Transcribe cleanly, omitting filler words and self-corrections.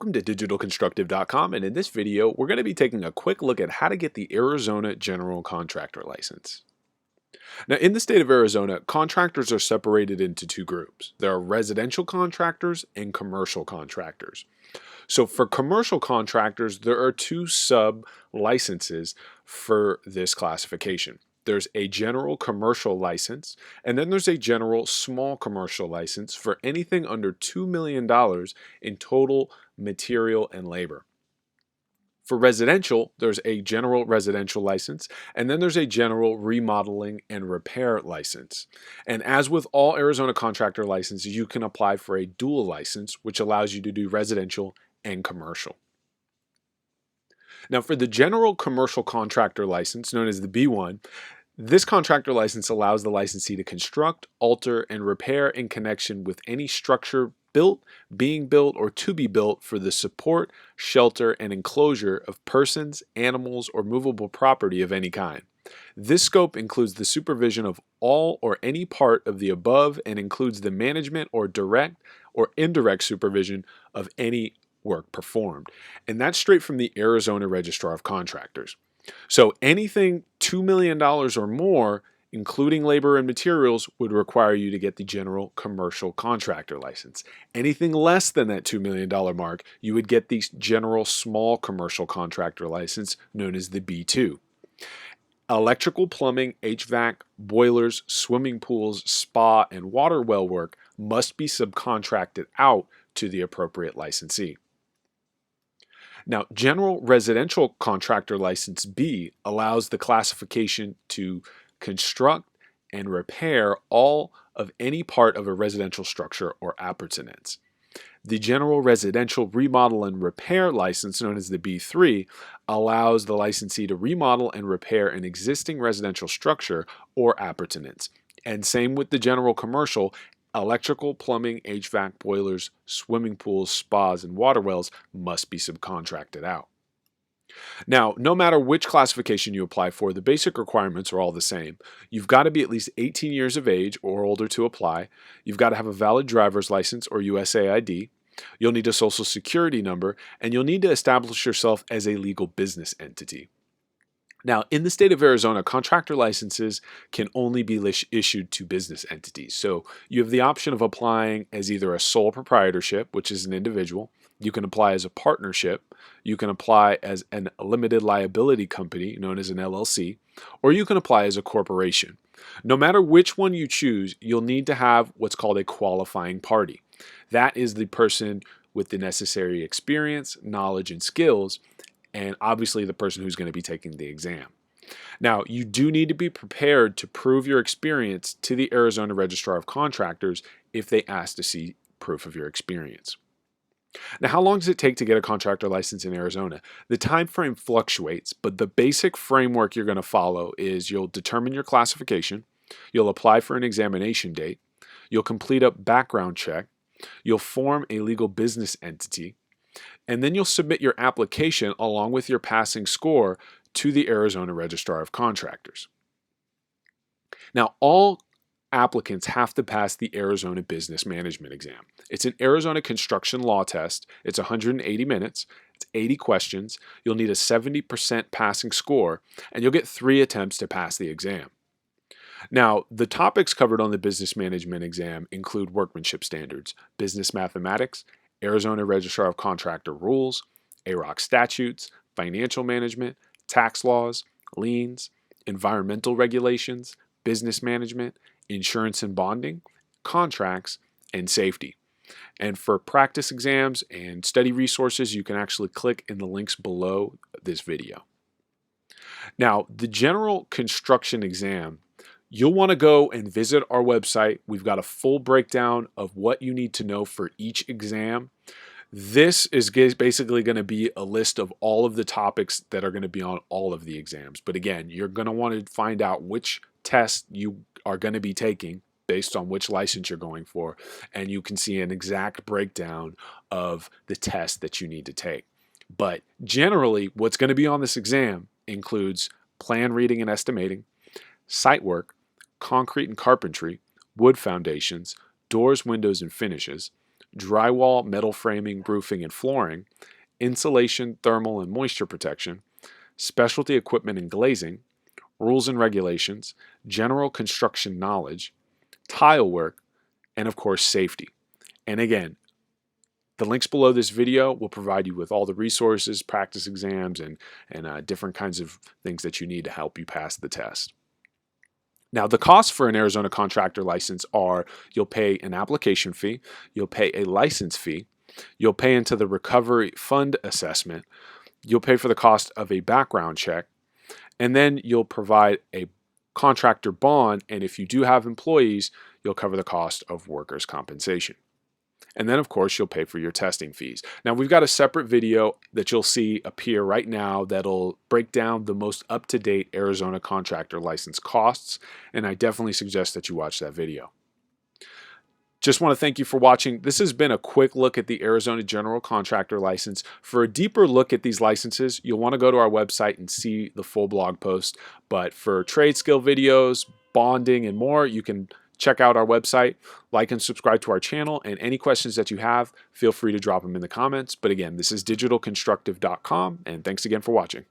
Welcome to digitalconstructive.com, and in this video we're going to be taking a quick look at how to get the Arizona General Contractor License. Now, in the state of Arizona, contractors are separated into two groups. There are residential contractors and commercial contractors. So for commercial contractors, there are two sub-licenses for this classification. There's a general commercial license, and then there's a general small commercial license for anything under $2 million in total material and labor. For residential, there's a general residential license, and then there's a general remodeling and repair license. And as with all Arizona contractor licenses, you can apply for a dual license, which allows you to do residential and commercial. Now, for the general commercial contractor license, known as the B1, this contractor license allows the licensee to construct, alter, and repair in connection with any structure built, being built, or to be built for the support, shelter, and enclosure of persons, animals, or movable property of any kind. This scope includes the supervision of all or any part of the above and includes the management or direct or indirect supervision of any work performed. And that's straight from the Arizona Registrar of Contractors. So anything $2 million or more, including labor and materials, would require you to get the general commercial contractor license. Anything less than that $2 million mark, you would get the general small commercial contractor license, known as the B2. Electrical, plumbing, HVAC, boilers, swimming pools, spa, and water well work must be subcontracted out to the appropriate licensee. Now, General Residential Contractor License B allows the classification to construct and repair all of any part of a residential structure or appurtenance. The General Residential Remodel and Repair License, known as the B3, allows the licensee to remodel and repair an existing residential structure or appurtenance. And same with the General Commercial. Electrical, plumbing, HVAC, boilers, swimming pools, spas, and water wells must be subcontracted out. Now, no matter which classification you apply for, the basic requirements are all the same. You've got to be at least 18 years of age or older to apply. You've got to have a valid driver's license or USAID. You'll need a social security number, and you'll need to establish yourself as a legal business entity. Now, in the state of Arizona, contractor licenses can only be issued to business entities. So you have the option of applying as either a sole proprietorship, which is an individual. You can apply as a partnership. You can apply as a limited liability company, known as an LLC, or you can apply as a corporation. No matter which one you choose, you'll need to have what's called a qualifying party. That is the person with the necessary experience, knowledge, and skills, and obviously the person who's going to be taking the exam. Now, you do need to be prepared to prove your experience to the Arizona Registrar of Contractors if they ask to see proof of your experience. Now, how long does it take to get a contractor license in Arizona? The time frame fluctuates, but the basic framework you're going to follow is you'll determine your classification, you'll apply for an examination date, you'll complete a background check, you'll form a legal business entity, and then you'll submit your application along with your passing score to the Arizona Registrar of Contractors. Now, all applicants have to pass the Arizona Business Management exam. It's an Arizona construction law test. It's 180 minutes. It's 80 questions. You'll need a 70% passing score, and you'll get 3 attempts to pass the exam. Now, the topics covered on the Business Management exam include workmanship standards, business mathematics, Arizona Registrar of Contractor rules, AROC statutes, financial management, tax laws, liens, environmental regulations, business management, insurance and bonding, contracts, and safety. And for practice exams and study resources, you can actually click in the links below this video. Now, the general construction exam, you'll want to go and visit our website. We've got a full breakdown of what you need to know for each exam. This is basically going to be a list of all of the topics that are going to be on all of the exams. But again, you're going to want to find out which test you are going to be taking based on which license you're going for, and you can see an exact breakdown of the test that you need to take. But generally, what's going to be on this exam includes plan reading and estimating, site work, concrete and carpentry, wood foundations, doors, windows, and finishes, drywall, metal framing, roofing, and flooring, insulation, thermal and moisture protection, specialty equipment and glazing, rules and regulations, general construction knowledge, tile work, and of course, safety. And again, the links below this video will provide you with all the resources, practice exams, and different kinds of things that you need to help you pass the test. Now, the costs for an Arizona contractor license are you'll pay an application fee, you'll pay a license fee, you'll pay into the recovery fund assessment, you'll pay for the cost of a background check, and then you'll provide a contractor bond, and if you do have employees, you'll cover the cost of workers' compensation. And then, of course, you'll pay for your testing fees. Now, we've got a separate video that you'll see appear right now that'll break down the most up-to-date Arizona contractor license costs, and I definitely suggest that you watch that video. Just want to thank you for watching. This has been a quick look at the Arizona General Contractor License. For a deeper look at these licenses, you'll want to go to our website and see the full blog post. But for trade skill videos, bonding, and more, you can check out our website, like and subscribe to our channel, and any questions that you have, feel free to drop them in the comments. But again, this is digitalconstructive.com, and thanks again for watching.